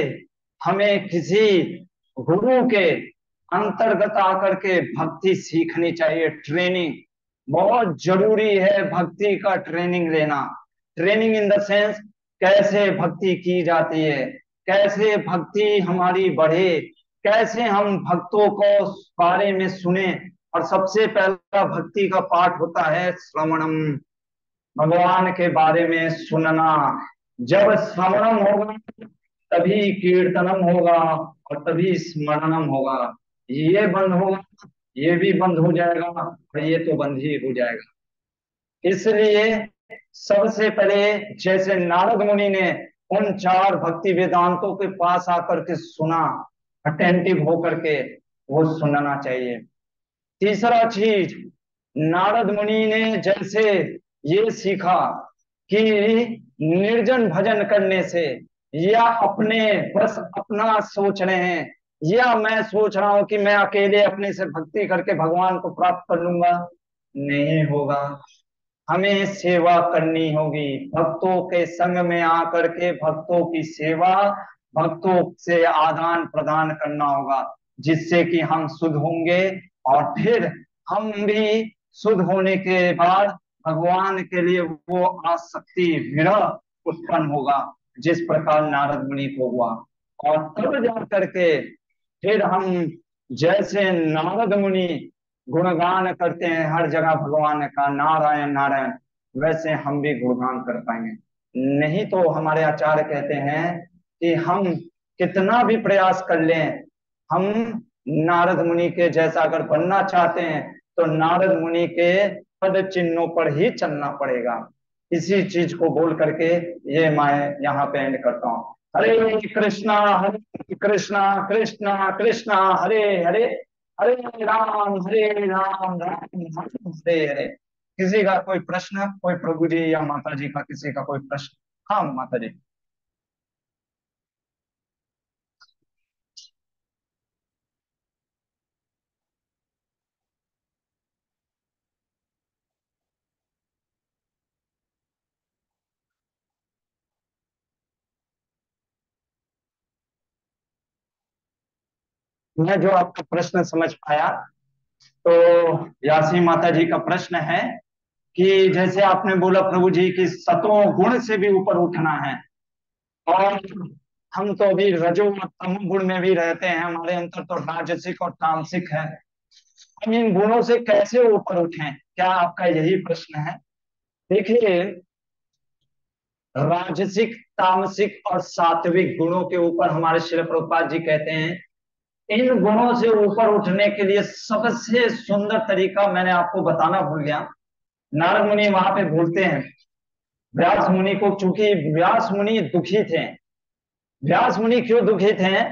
हमें किसी गुरु के अंतर्गत आकर के भक्ति सीखनी चाहिए। ट्रेनिंग बहुत जरूरी है, भक्ति का ट्रेनिंग लेना। ट्रेनिंग इन द सेंस, कैसे भक्ति की जाती है, कैसे भक्ति हमारी बढ़े, कैसे हम भक्तों को बारे में सुने। और सबसे पहला भक्ति का पाठ होता है श्रवणम, भगवान के बारे में सुनना। जब श्रवणम होगा तभी कीर्तनम होगा, और तभी स्मरणम होगा। ये बंद होगा, ये भी बंद हो जाएगा, और ये तो बंद ही हो जाएगा। इसलिए सबसे पहले जैसे नारद मुनि ने उन चार भक्ति वेदांतों के पास आकर के सुना, अटेंटिव होकर के, वो सुनना चाहिए। तीसरा चीज, नारद मुनि ने जैसे ये सीखा कि निर्जन भजन करने से, या अपने बस अपना सोच रहे हैं, या मैं सोच रहा हूं कि मैं अकेले अपने से भक्ति करके भगवान को प्राप्त कर लूंगा, नहीं होगा। हमें सेवा करनी होगी, भक्तों के संग में आकर के भक्तों की सेवा, भक्तों से आदान प्रदान करना होगा, जिससे कि हम शुद्ध होंगे। और फिर हम भी शुद्ध होने के बाद भगवान के लिए वो आसक्ति, विरह उत्पन्न होगा, जिस प्रकार नारद मुनि को हुआ। और तब जा करके फिर हम, जैसे नारद मुनि गुणगान करते हैं हर जगह भगवान का, नारायण नारायण, वैसे हम भी गुणगान कर पाएंगे। नहीं तो हमारे आचार्य कहते हैं कि हम कितना भी प्रयास कर लें, हम नारद मुनि के जैसा अगर बनना चाहते हैं, तो नारद मुनि के पद चिन्हों पर ही चलना पड़ेगा। इसी चीज को बोल करके ये मैं यहाँ पे एंड करता हूँ। हरे कृष्णा कृष्णा कृष्णा हरे हरे, हरे राम राम हरे हरे। किसी का कोई प्रश्न, कोई प्रभु जी या माता जी का किसी का कोई प्रश्न? हाँ माता जी। मैं जो आपका प्रश्न समझ पाया, तो यासी माता जी का प्रश्न है कि जैसे आपने बोला प्रभु जी की सतों गुण से भी ऊपर उठना है, और हम तो अभी रजो और तमो गुण में भी रहते हैं, हमारे अंदर तो राजसिक और तामसिक है। हम इन गुणों से कैसे ऊपर उठें, क्या आपका यही प्रश्न है? देखिए, राजसिक, तामसिक और सात्विक गुणों के ऊपर हमारे श्रील प्रभुपाद जी कहते हैं, इन गुणों से ऊपर उठने के लिए सबसे सुंदर तरीका मैंने आपको बताना भूल गया। नारद मुनि वहां पे भूलते हैं व्यास मुनि को, चूंकि व्यास मुनि दुखी थे। व्यास मुनि क्यों दुखी थे?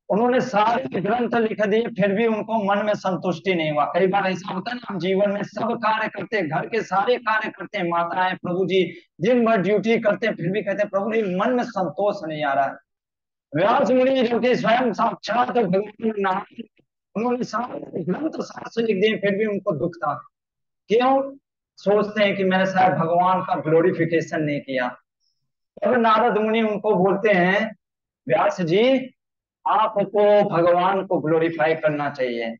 उन्होंने सारे ग्रंथ लिख दिए, फिर भी उनको मन में संतुष्टि नहीं हुआ। कई बार ऐसा होता है ना, हम जीवन में सब कार्य करते हैं, घर के सारे कार्य करते हैं, माताएं प्रभु जी दिन भर ड्यूटी करते हैं, फिर भी कहते हैं प्रभु जी मन में संतोष नहीं आ रहा है। व्यास मुनि जो कि स्वयं साक्षात भगवान नारायण, उन्होंने सारे ग्रंथ शास्त्र लिख दिए, फिर भी उनको दुख था। क्यों? सोचते हैं कि मैंने शायद भगवान का ग्लोरिफिकेशन नहीं किया। और नारद मुनि उनको बोलते हैं, व्यास जी आपको भगवान को ग्लोरीफाई करना चाहिए।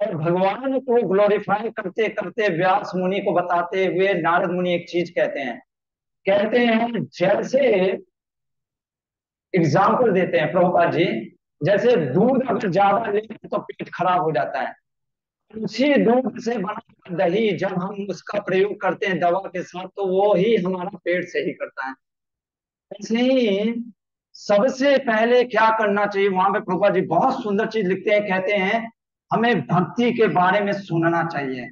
और भगवान को ग्लोरीफाई करते करते व्यास मुनि को बताते हुए नारद मुनि एक चीज कहते हैं। कहते हैं जैसे एग्जाम्पल देते हैं प्रभुपाद जी, जैसे दूध अगर ज्यादा लें तो पेट खराब हो जाता है। उसी दूध से बना दही जब हम उसका प्रयोग करते हैं दवा के साथ, तो वो ही हमारा पेट सही करता है। ऐसे ही सबसे पहले क्या करना चाहिए, वहां पे प्रभुपाद जी बहुत सुंदर चीज लिखते हैं। कहते हैं हमें भक्ति के बारे में सुनना चाहिए।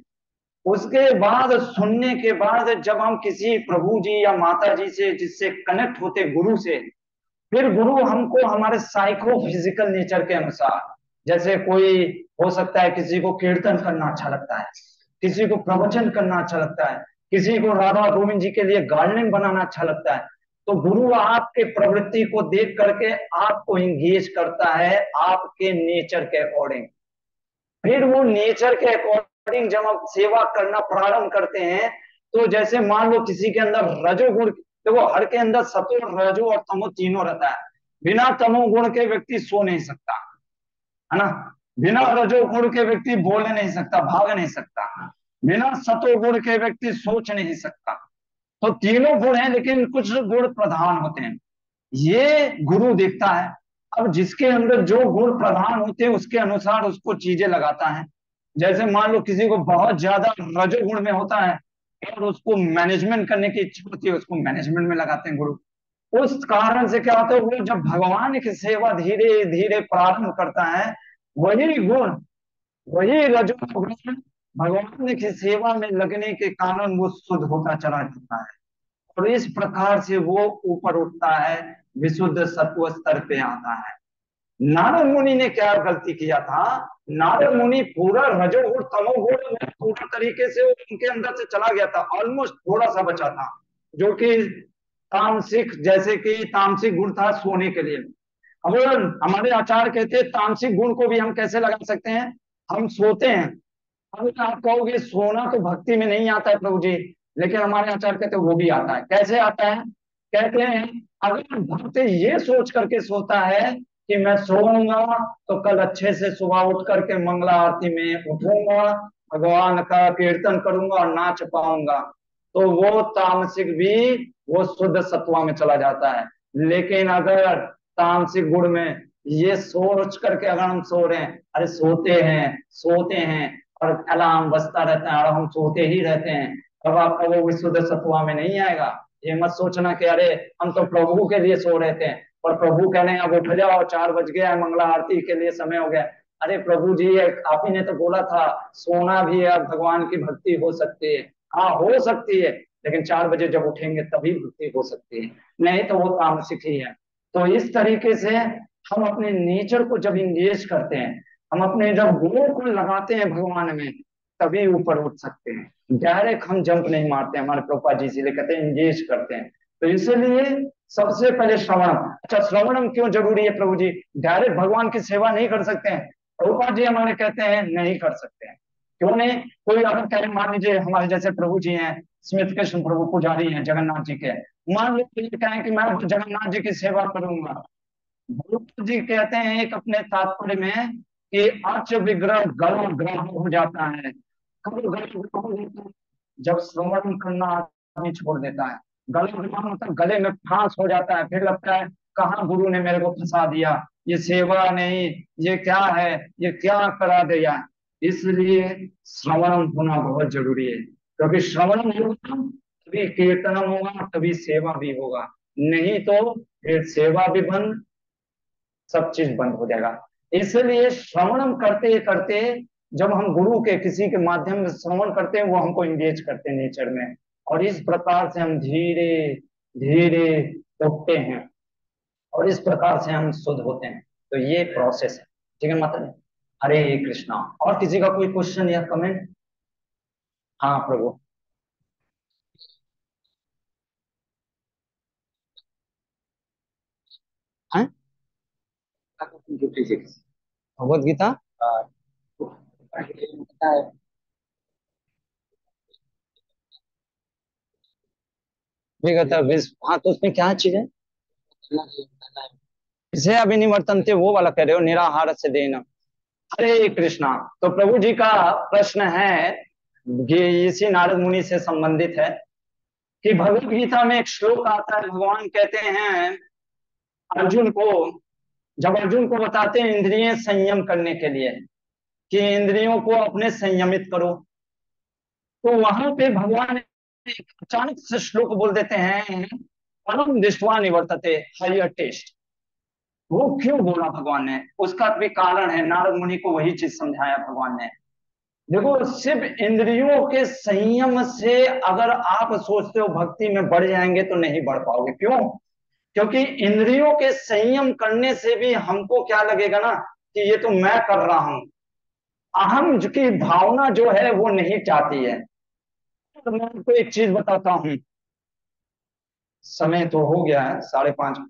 उसके बाद सुनने के बाद जब हम किसी प्रभु जी या माता जी से जिससे कनेक्ट होते गुरु से, फिर गुरु हमको हमारे साइको फिजिकल नेचर के अनुसार, जैसे कोई हो सकता है किसी को कीर्तन करना अच्छा लगता है, किसी को प्रवचन करना अच्छा लगता है, किसी को राधा गोविंद जी के लिए गार्डनिंग बनाना अच्छा लगता है। तो गुरु आपके प्रवृत्ति को देख करके आपको इंगेज करता है आपके नेचर के अकॉर्डिंग। फिर वो नेचर के अकॉर्डिंग जब आप सेवा करना प्रारंभ करते हैं, तो जैसे मान लो किसी के अंदर रजोगुण, देखो हर के अंदर सतो रजो और तमो तीनों रहता है। बिना तमोगुण के व्यक्ति सो नहीं सकता, है ना। बिना रजोगुण के व्यक्ति बोल नहीं सकता, भाग नहीं सकता। बिना सतोगुण के व्यक्ति सोच नहीं सकता। तो तीनों गुण हैं, लेकिन कुछ गुण प्रधान होते हैं, ये गुरु देखता है। अब जिसके अंदर जो गुण प्रधान होते हैं उसके अनुसार उसको चीजें लगाता है। जैसे मान लो किसी को बहुत ज्यादा रजोगुण में होता है और उसको मैनेजमेंट करने की इच्छा होती है, उसको मैनेजमेंट में लगाते हैं गुरु। उस कारण से क्या होता है, वो जब भगवान की सेवा धीरे धीरे प्रारंभ करता है, वही गुण, वही रजोगुण भगवान की सेवा में लगने के कारण वो शुद्ध होता चला जाता है। और इस प्रकार से वो ऊपर उठता है, विशुद्ध सत्व स्तर पे आता है। नारद मुनि ने क्या गलती किया था, नारद मुनि पूरा रजोगुण तमोगुण पूरा तरीके से उनके अंदर से चला गया था, ऑलमोस्ट थोड़ा सा बचा था, जो कि तामसिक, जैसे कि तामसिक गुण था सोने के लिए। अब हमारे आचार्य कहते हैं तामसिक गुण को भी हम कैसे लगा सकते हैं, हम सोते हैं। अब आप कहोगे सोना तो भक्ति में नहीं आता है प्रभु जी, लेकिन हमारे आचार्य कहते हैं वो भी आता है। कैसे आता है? कहते हैं अगर भक्त ये सोच करके सोता है कि मैं सोऊंगा तो कल अच्छे से सुबह उठ करके मंगला आरती में उठूंगा, भगवान का कीर्तन करूंगा और नाच पाऊंगा, तो वो तामसिक भी वो शुद्ध सत्वा में चला जाता है। लेकिन अगर तामसिक गुण में ये सोच करके अगर हम सो रहे हैं, अरे सोते हैं सोते हैं और अलार्म बजता रहता है और हम सोते ही रहते हैं, तब आपका वो विशुद्ध सत्वा में नहीं आएगा। ये मत सोचना कि अरे हम तो प्रभु के लिए सो रहे थे और प्रभु कह रहे हैं अब उठ जाओ 4 बज गया है, मंगला आरती के लिए समय हो गया। अरे प्रभु जी आप ही ने तो बोला था सोना भी है, भगवान की भक्ति हो सकती है। हाँ हो सकती है, लेकिन 4 बजे जब उठेंगे तभी भक्ति हो सकती है, नहीं तो वो तामसिक ही है। तो इस तरीके से हम अपने नेचर को जब इंगेज करते हैं, हम अपने जब गुणों को लगाते हैं भगवान में, तभी ऊपर उठ सकते हैं। डायरेक्ट हम जंप नहीं मारते, हमारे प्रभुपाद जी इसीलिए कहते हैं इंगेज करते हैं। तो इसलिए सबसे पहले श्रवणम। अच्छा श्रवणम क्यों जरूरी है प्रभु जी? डायरेक्ट भगवान की सेवा नहीं कर सकते हैं? प्रभुपाद जी हमारे कहते हैं नहीं कर सकते हैं। क्यों नहीं? कोई अगर कहे, मान लीजिए हमारे जैसे प्रभु जी हैं, स्मित कृष्ण प्रभु पुजारी हैं जगन्नाथ जी के, मान लो ये कहें कि मैं जगन्नाथ जी की सेवा करूंगा। भगवत जी कहते हैं एक अपने तात्पर्य में कि अर्च विग्रह गला ग्रह हो जाता है। कब गला ग्रह हो जाता है? जब श्रवण करना आदमी छोड़ देता है। गला ग्रह मतलब गले में फांस हो जाता है, फिर लगता है कहाँ गुरु ने मेरे को फंसा दिया, ये सेवा नहीं, ये क्या है, ये क्या करा दिया। इसलिए श्रवणम होना बहुत जरूरी है, क्योंकि श्रवणम होगा तभी कीर्तनम होगा, तभी सेवा भी होगा। नहीं तो फिर सेवा भी बंद, सब चीज बंद हो जाएगा। इसलिए श्रवणम करते करते जब हम गुरु के किसी के माध्यम से श्रवण करते हैं, वो हमको इंगेज करते हैं नेचर में, और इस प्रकार से हम धीरे धीरे उठते हैं और इस प्रकार से हम शुद्ध होते हैं। तो ये प्रोसेस है। ठीक है माता जी। हरे कृष्णा। और किसी का कोई क्वेश्चन या कमेंट? हाँ प्रभु। हैं? भगवत गीता। विगत विश्व, हाँ तो उसमें क्या चीज है? इसे अभिनिवर्तनते वो वाला कह रहे हो, निराहार से देना। हरे कृष्णा। तो प्रभु जी का प्रश्न है, ये इसी नारद मुनि से संबंधित है कि भगवत गीता में एक श्लोक आता है, भगवान कहते हैं अर्जुन को, जब अर्जुन को बताते हैं इंद्रिय संयम करने के लिए कि इंद्रियों को अपने संयमित करो, तो वहां पे भगवान एक अचानक से श्लोक बोल देते हैं, परम दृष्टवा निवर्तते, हायर टेस्ट। वो क्यों बोला भगवान ने? उसका भी कारण है, नारद मुनि को वही चीज समझाया भगवान ने। देखो, सिर्फ इंद्रियों के संयम से अगर आप सोचते हो भक्ति में बढ़ जाएंगे तो नहीं बढ़ पाओगे। क्यों? क्योंकि इंद्रियों के संयम करने से भी हमको क्या लगेगा ना कि ये तो मैं कर रहा हूं, अहम की भावना जो है वो नहीं चाहती है। तो मैं आपको एक चीज बताता हूँ, समय तो हो गया है 5:30।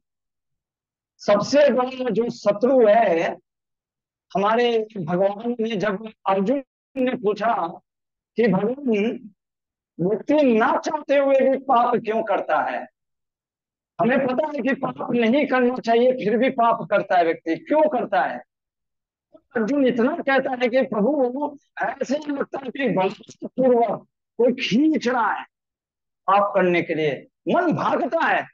सबसे बड़ा जो शत्रु है हमारे, भगवान ने जब अर्जुन ने पूछा कि भगवान, व्यक्ति ना चाहते हुए भी पाप क्यों करता है? हमें पता है कि पाप नहीं करना चाहिए, फिर भी पाप करता है व्यक्ति, क्यों करता है? अर्जुन इतना कहता है कि प्रभु, ऐसे ही लगता है कि बलपूर्वक कोई खींच रहा है पाप करने के लिए, मन भागता है।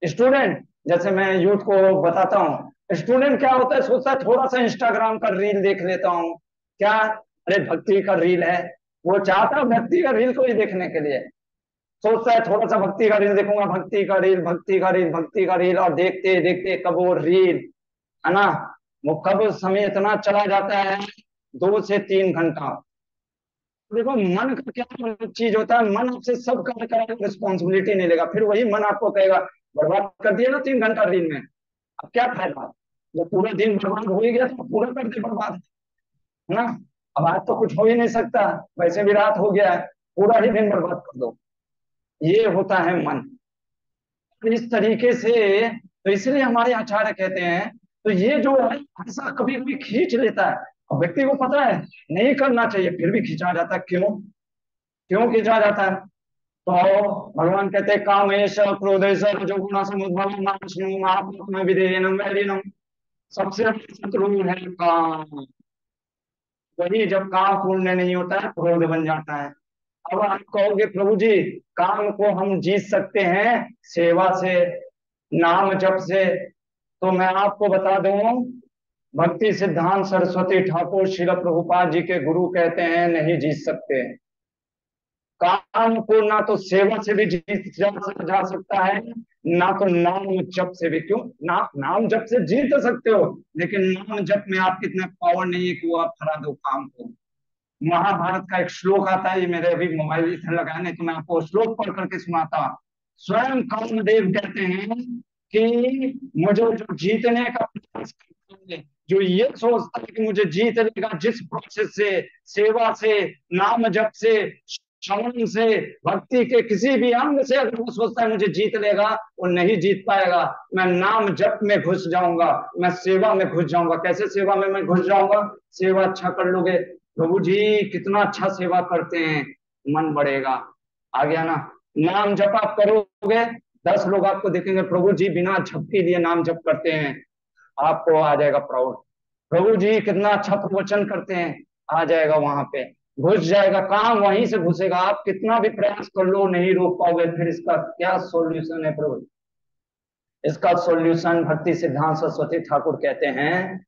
स्टूडेंट, जैसे मैं यूथ को बताता हूँ, स्टूडेंट क्या होता है, सोचता है थोड़ा सा इंस्टाग्राम का रील देख लेता हूँ, क्या, अरे भक्ति का रील है, वो चाहता है भक्ति का रील को ही देखने के लिए। सोचता है थोड़ा सा भक्ति का रील देखूंगा, भक्ति का रील, भक्ति का रील, भक्ति का रील, और देखते देखते कब वो रील, है ना, वो कब समय इतना चला जाता है, 2 से 3 घंटा। देखो, मन का क्या चीज होता है, मन आपसे सब कार्य कराने की रिस्पॉन्सिबिलिटी नहीं लेगा, फिर वही मन आपको कहेगा बर्बाद कर दिया ना 3 घंटा रील में, अब क्या फायदा? जब पूरा दिन बर्बाद हो ही गया तो पूरा कर दे बर्बाद, है ना। अब आज तो कुछ हो ही नहीं सकता, वैसे भी रात हो गया है, पूरा ही दिन बर्बाद कर दो। ये होता है मन। तो इस तरीके से, तो इसलिए हमारे आचार्य कहते हैं, तो ये जो है ऐसा कभी कभी खींच लेता है, और व्यक्ति को पता है नहीं करना चाहिए, फिर भी खींचा जाता है। क्यों? क्यों खींचा जाता है? तो भगवान कहते हैं कामेश क्रोधेश रजोगुण समुद्भवम नाशनम आत्मन विधेयनम वैरिणम। सबसे बड़ा शत्रु है काम। वही जब काम पूर्ण नहीं होता है, क्रोध बन जाता है। अब आप कहोगे प्रभु जी, काम को हम जीत सकते हैं सेवा से, नाम जप से। तो मैं आपको बता दूं, भक्ति सिद्धांत सरस्वती ठाकुर श्रील प्रभुपाद जी के गुरु कहते हैं नहीं जीत सकते। काम को ना तो सेवा से भी जीत जा सकता है, ना तो नाम जप से भी। क्यों? नाम जप से जीत सकते हो, लेकिन नाम जप में आप कितने पावर नहीं है कि वो आप हरा दो काम को। महाभारत का एक श्लोक आता है, ये मेरे अभी मोबाइल इधर लगा है, नहीं तो मैं आपको श्लोक पढ़ करके सुनाता। स्वयं कामदेव कहते हैं कि मुझे जो जीतने का प्रयास करता है, जो ये सोचता है कि मुझे जीत लेगा, जिस प्रोसेस से, सेवा से, नाम जप से, श्रवण से, भक्ति के किसी भी अंग से अगर वो सोचता है मुझे जीत लेगा, वो नहीं जीत पाएगा। मैं नाम जप में घुस जाऊंगा, मैं सेवा में घुस जाऊंगा। कैसे सेवा में मैं घुस जाऊंगा? सेवा अच्छा कर लोगे, प्रभु जी कितना अच्छा सेवा करते हैं, मन बढ़ेगा। आ गया ना। नाम जप आप करोगे, 10 लोग आपको देखेंगे प्रभु जी बिना झपकी लिए नाम जप करते हैं, आपको आ जाएगा प्राउड। प्रभु जी कितना अच्छा प्रवचन करते हैं, आ जाएगा वहां पे, घुस जाएगा, काम वहीं से घुसेगा। आप कितना भी प्रयास कर लो नहीं रोक पाओगे। फिर इसका क्या सॉल्यूशन है प्रभु? इसका सॉल्यूशन भक्ति सिद्धांत सरस्वती ठाकुर कहते हैं,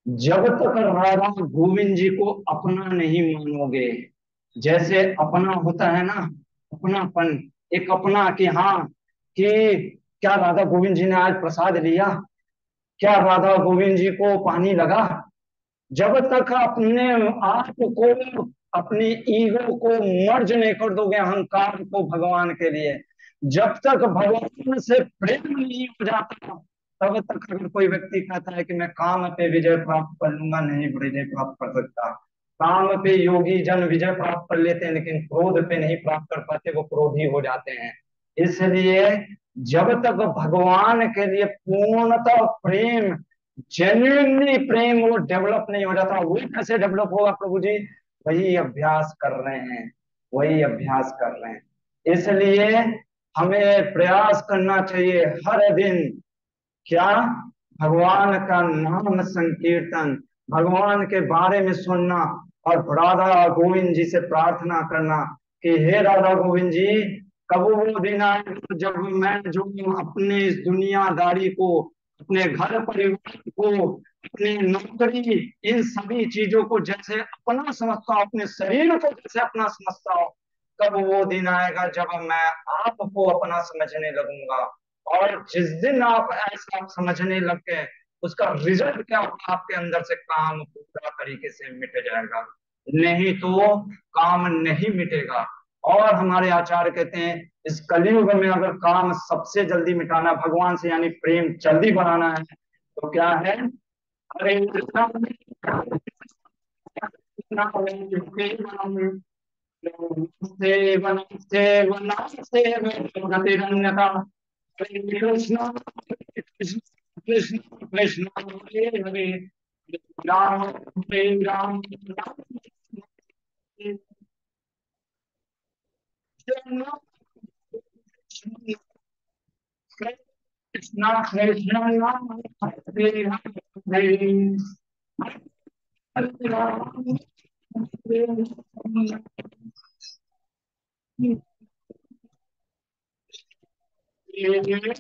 जब तक राधा गोविंद जी को अपना नहीं मानोगे, जैसे अपना होता है ना, अपनापन, एक अपना कि हाँ, कि क्या राधा गोविंद जी ने आज प्रसाद लिया, क्या राधा गोविंद जी को पानी लगा, जब तक अपने आप को, अपनी ईगो को मर्ज नहीं कर दोगे, अहंकार को भगवान के लिए, जब तक भगवान से प्रेम नहीं हो जाता, तब तक अगर कोई व्यक्ति कहता है कि मैं काम पे विजय प्राप्त कर लूंगा, नहीं विजय प्राप्त कर सकता। काम पे योगी जन विजय प्राप्त कर लेते हैं, लेकिन क्रोध पे नहीं प्राप्त कर पाते, वो क्रोधी हो जाते हैं। इसलिए जब तक भगवान के लिए पूर्णतः प्रेम, जेन्युइनली प्रेम वो डेवलप नहीं हो जाता, वो कैसे डेवलप होगा प्रभु जी? वही अभ्यास कर रहे हैं, वही अभ्यास कर रहे हैं। इसलिए हमें प्रयास करना चाहिए हर दिन, क्या? भगवान का नाम संकीर्तन, भगवान के बारे में सुनना, और राधा गोविंद जी से प्रार्थना करना कि हे राधा गोविंद जी, कब वो दिन आएगा जब मैं जो अपने इस दुनियादारी को, अपने घर परिवार को, अपनी नौकरी, इन सभी चीजों को जैसे अपना समझता हूँ, अपने शरीर को जैसे अपना समझता हूँ, कब वो दिन आएगा जब मैं आपको अपना समझने लगूंगा। और जिस दिन आप ऐसा समझने लग गए, उसका रिजल्ट क्या होगा? आपके अंदर से काम पूरा तरीके से मिट जाएगा। नहीं तो काम नहीं मिटेगा। और हमारे आचार्य कहते हैं, इस कलयुग में अगर काम सबसे जल्दी मिटाना, भगवान से यानी प्रेम जल्दी बढ़ाना है, तो क्या है? हरे कृष्णा, सेवन सेवन सेवन गतिरन्यथा। हरे कृष्णा कृष्ण कृष्ण कृष्ण हरे हरे, राम हरे राम राम कृष्ण कृष्ण राम हरे हरे, हरे राम हरे हरे।